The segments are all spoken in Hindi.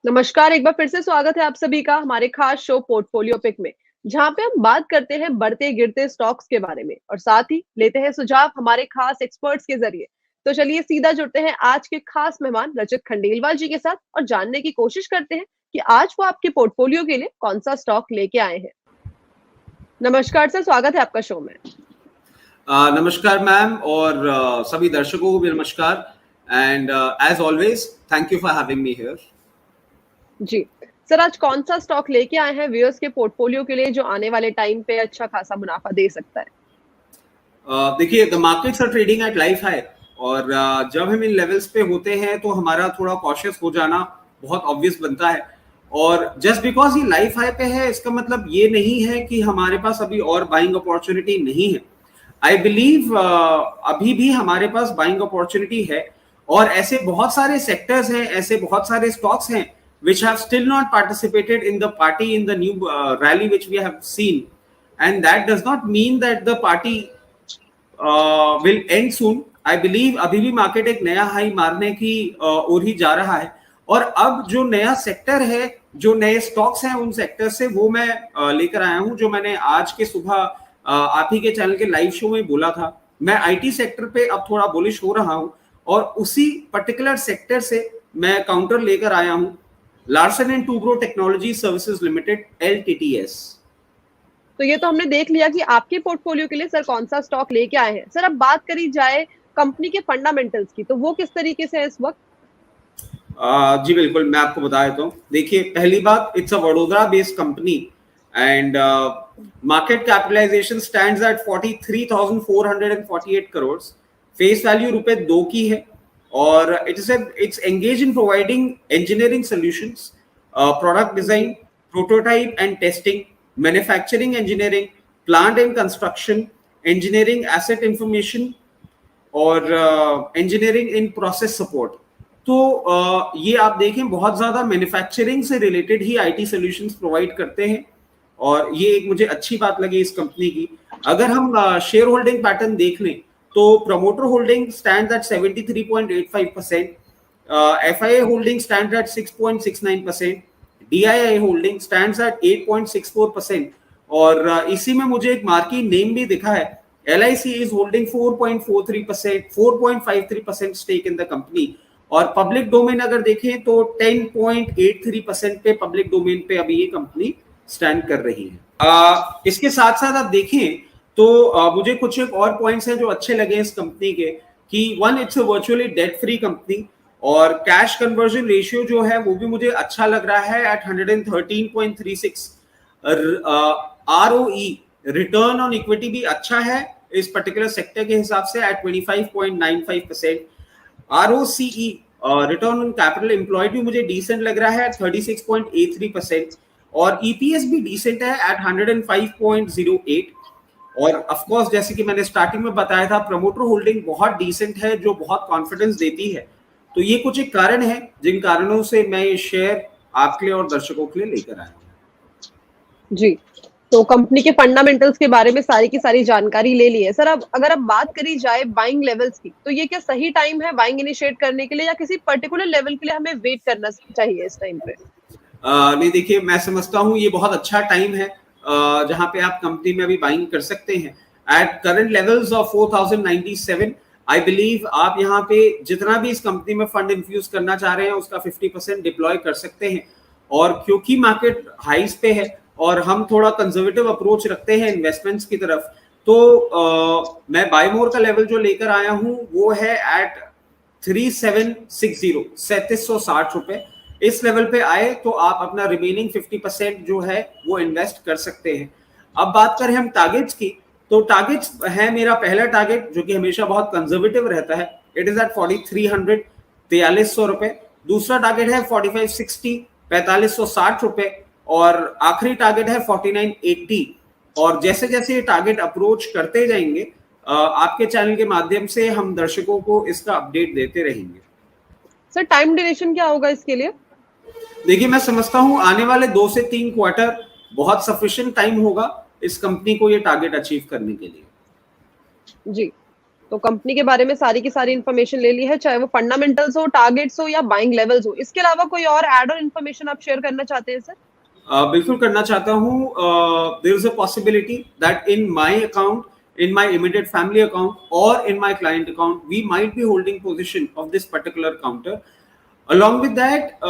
नमस्कार, एक बार फिर से स्वागत है आप सभी का हमारे खास शो पोर्टफोलियो पिक में, जहां पे हम बात करते हैं बढ़ते गिरते स्टॉक्स के बारे में और साथ ही लेते हैं सुझाव हमारे खास एक्सपर्ट्स के जरिए। तो चलिए सीधा जुड़ते हैं आज के खास मेहमान रजत खंडेलवाल जी के साथ और जानने की कोशिश करते हैं कि आज वो आपके पोर्टफोलियो के लिए कौन सा स्टॉक लेके आए हैं। नमस्कार सर, स्वागत है आपका शो में। नमस्कार मैम और सभी दर्शकों को भी नमस्कार and as always thank you for having me here. जी सर, आज कौन सा स्टॉक लेके आए हैं व्यूअर्स के पोर्टफोलियो के लिए जो आने वाले टाइम पे अच्छा खासा मुनाफा दे सकता है? देखिए, the markets are trading at life high और जब हम इन लेवल्स पे होते हैं तो हमारा थोड़ा कॉशियस हो जाना बहुत ऑब्वियस बनता है। और जस्ट बिकॉज ये लाइफ हाई पे है इसका मतलब ये नहीं है कि हमारे पास अभी और बाइंग अपॉर्चुनिटी नहीं है। आई बिलीव अभी भी हमारे पास बाइंग अपॉर्चुनिटी है और ऐसे बहुत सारे सेक्टर्स हैं, ऐसे बहुत सारे स्टॉक्स हैं which have still not participated in the party in the new rally which we have seen, and that does not mean that the party will end soon. I believe अभी भी मार्केट एक नया हाई मारने की ओर ही जा रहा है और अब जो नया सेक्टर है, जो नए स्टॉक्स हैं, उन सेक्टर से वो मैं लेकर आया हूं जो मैंने आज के सुबह आप ही के चैनल के लाइव शो में बोला था। मैं आईटी सेक्टर पे अब थोड़ा बुलिश हो रहा हूं और उसी पर्टिकुलर सेक्टर से मैं काउंटर लेकर आया हूं, Larsen and Toubro technology services limited LTTS। तो ये तो हमने देख लिया कि आपके पोर्टफोलियो के लिए सर कौन सा स्टॉक लेके आए हैं। सर अब बात करी जाए कंपनी के फंडामेंटल्स की, तो वो किस तरीके से है इस वक्त? जी बिल्कुल, मैं आपको बता देता हूँ। देखिए, पहली बात, it's a Vadodara based company and market capitalisation stands at 43,448 crore. Face value ₹2 की है और it's engaged in providing engineering solutions, product design, prototype and testing, manufacturing engineering, plant and construction, engineering asset information और engineering in process support। तो ये आप देखें बहुत ज्यादा मैन्युफैक्चरिंग से related he IT solutions provide करते हैं और ये एक मुझे अच्छी बात लगी इस कंपनी की। अगर हम शेयर होल्डिंग पैटर्न देख लें तो promoter holding stands at 73.85%, FIA holding stands at 6.69%, DII holding stands at 8.64% और इसी में मुझे एक मार्की नेम भी दिखा है, LIC is holding 4.43%, 4.53% stake in the company और पब्लिक डोमेन अगर देखें तो 10.83% पे पब्लिक डोमेन पे अभी ये कंपनी स्टैंड कर रही है। इसके साथ साथ आप देखें तो मुझे कुछ एक और पॉइंट्स हैं जो अच्छे लगे इस कंपनी के कि one, it's a virtually debt free company और कैश कन्वर्जन रेशियो जो है वो भी मुझे अच्छा लग रहा है at 113.36। ROE return on equity भी अच्छा है इस पर्टिकुलर सेक्टर के हिसाब से at 25.95%। ROCE return on capital employed भी मुझे डिसेंट लग रहा है 36.83% और EPS भी डिसेंट है एट 105.08। और ऑफ कोर्स जैसे कि मैंने स्टार्टिंग में बताया था, प्रमोटर होल्डिंग बहुत डिसेंट है जो बहुत कॉन्फिडेंस देती है। तो ये कुछ एक कारण है जिन कारणों से मैं ये शेयर आपके लिए और दर्शकों के लिए लेकर आया हूं। जी, तो कंपनी के फंडामेंटल्स के बारे में सारी की सारी जानकारी ले ली है। सर अब अगर अब बात करी जाए बाइंग लेवल्स की, तो ये क्या सही टाइम है बाइंग इनिशिएट करने के लिए या किसी पर्टिकुलर लेवल के लिए हमें वेट करना चाहिए इस टाइम पे? नहीं, देखिए, मैं समझता हूँ ये बहुत अच्छा टाइम है जहां पे आप कंपनी में अभी बाइंग कर सकते हैं at current levels of 4097। I believe आप यहाँ पे जितना भी इस कंपनी में फंड इन्फ्यूज करना चाह रहे हैं उसका 50% डिप्लॉय कर सकते हैं और क्योंकि मार्केट हाइस पे है और हम थोड़ा कंजर्वेटिव अप्रोच रखते हैं इन्वेस्टमेंट्स की तरफ, तो मैं बाय मोर का लेवल जो लेकर आया हूँ वो है एट 3760, 3760 रुपए। इस लेवल पे आए तो आप अपना रिमेनिंग 50% जो है वो इन्वेस्ट कर सकते हैं। अब बात करें हम टारगेट्स की, तो टारगेट्स है मेरा पहला टारगेट जो कि हमेशा बहुत कंजर्वेटिव रहता है, इट इज एट 4300, 4300 रुपए। दूसरा टारगेट है 4560, 4560 रुपए और आखिरी टारगेट है 4980। और जैसे जैसे ये टारगेट अप्रोच करते जाएंगे आपके चैनल के माध्यम से हम दर्शकों को इसका अपडेट देते रहेंगे। सर टाइम ड्यूरेशन क्या होगा इसके लिए? देखिए, मैं समझता हूं आने वाले 2 से 3 क्वार्टर बहुत सफिशिएंट टाइम होगा इस कंपनी को ये टारगेट अचीव करने के लिए। जी, तो कंपनी के बारे में सारी की सारी इन्फॉर्मेशन ले ली है, चाहे वो फंडामेंटल्स हो, टारगेट्स हो या बाइंग लेवल्स हो। इसके अलावा कोई और ऐड ऑन इन्फॉर्मेशन आप शेयर करना चाहते हैं सर? बिल्कुल करना चाहता हूँ. There is a possibility that in my account, in my immediate family account or in my client account, we might be holding position of this particular counter. Along with that,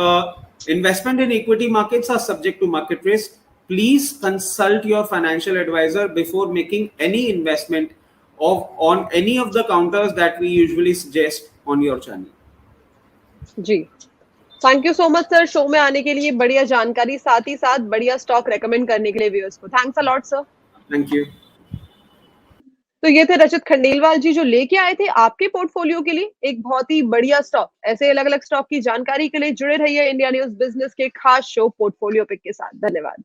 investment in equity markets are subject to market risk. Please consult your financial advisor before making any investment on any of the counters that we usually suggest on your channel. जी, thank you so much sir show में आने के लिए, बढ़िया जानकारी, साथ ही साथ बढ़िया स्टॉक रेकमेंड करने के लिए व्यूअर्स को। Thanks a lot sir. Thank you. तो ये थे रजत खंडेलवाल जी जो लेके आए थे आपके पोर्टफोलियो के लिए एक बहुत ही बढ़िया स्टॉक। ऐसे अलग-अलग स्टॉक की जानकारी के लिए जुड़े रहिए इंडिया न्यूज़ बिज़नेस के खास शो पोर्टफोलियो पिक के साथ। धन्यवाद।